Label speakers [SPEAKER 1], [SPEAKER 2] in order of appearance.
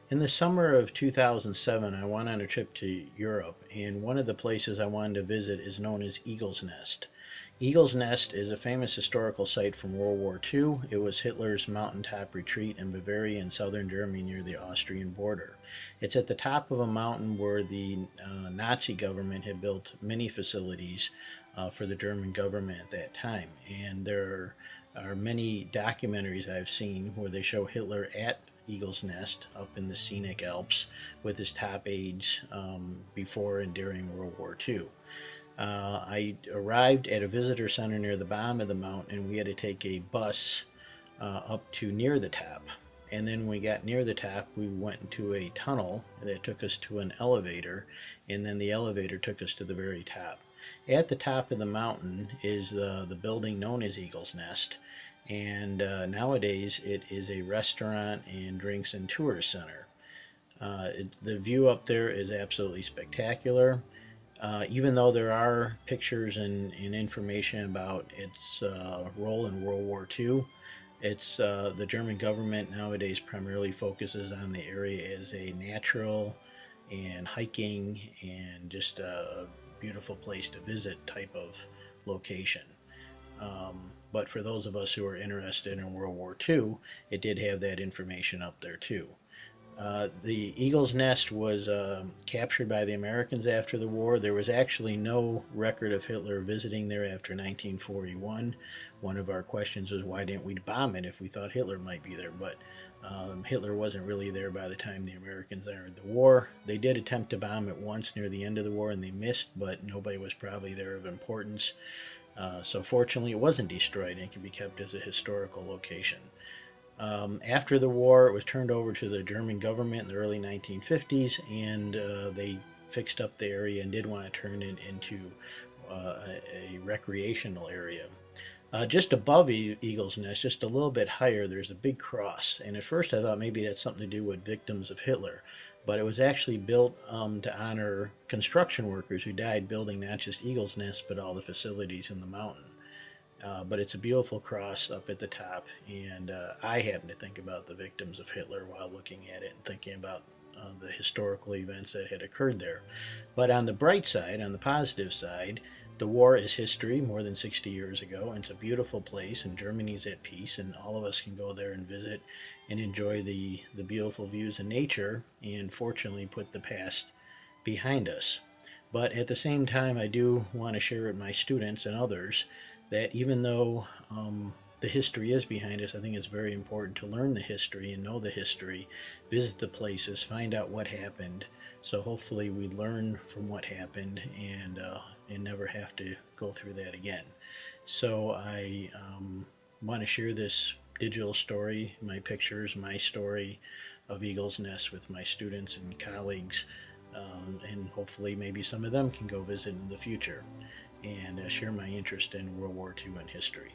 [SPEAKER 1] In the summer of 2007, I went on a trip to Europe, and one of the places I wanted to visit is known as Eagle's Nest. Eagle's Nest is a famous historical site from World War II. It was Hitler's mountaintop retreat in Bavaria in southern Germany near the Austrian border. It's at the top of a mountain where the Nazi government had built many facilities for the German government at that time. And there are many documentaries I've seen where they show Hitler at Eagle's Nest up in the scenic Alps with his top aides before and during World War II. I arrived at a visitor center near the bottom of the mountain, and we had to take a bus up to near the top. And then when we got near the top, we went into a tunnel that took us to an elevator, and then the elevator took us to the very top. At the top of the mountain is the building known as Eagle's Nest, and nowadays it is a restaurant and drinks and tours center. The view up there is absolutely spectacular. Even though there are pictures and information about its role in World War II, the German government nowadays primarily focuses on the area as a natural and hiking and just a beautiful place to visit type of location. But for those of us who are interested in World War II, it did have that information up there too. The Eagle's Nest was captured by the Americans after the war. There was actually no record of Hitler visiting there after 1941. One of our questions was, why didn't we bomb it if we thought Hitler might be there? But Hitler wasn't really there by the time the Americans entered the war. They did attempt to bomb it once near the end of the war, and they missed, but nobody was probably there of importance. So fortunately, it wasn't destroyed and can be kept as a historical location. After the war, it was turned over to the German government in the early 1950s, and they fixed up the area and did want to turn it into a recreational area. Just above Eagle's Nest, just a little bit higher, there's a big cross. And at first I thought maybe it had something to do with victims of Hitler. But it was actually built to honor construction workers who died building not just Eagle's Nest, but all the facilities in the mountain. But it's a beautiful cross up at the top, and I happen to think about the victims of Hitler while looking at it and thinking about the historical events that had occurred there. But on the bright side, on the positive side, the war is history more than 60 years ago, and it's a beautiful place, and Germany's at peace, and all of us can go there and visit and enjoy the beautiful views of nature, and fortunately put the past behind us. But at the same time, I do want to share with my students and others that even though the history is behind us, I think it's very important to learn the history and know the history, visit the places, find out what happened. So hopefully we learn from what happened and never have to go through that again. So I want to share this digital story, my pictures, my story of Eagle's Nest with my students and colleagues, and hopefully maybe some of them can go visit in the future and share my interest in World War II and history.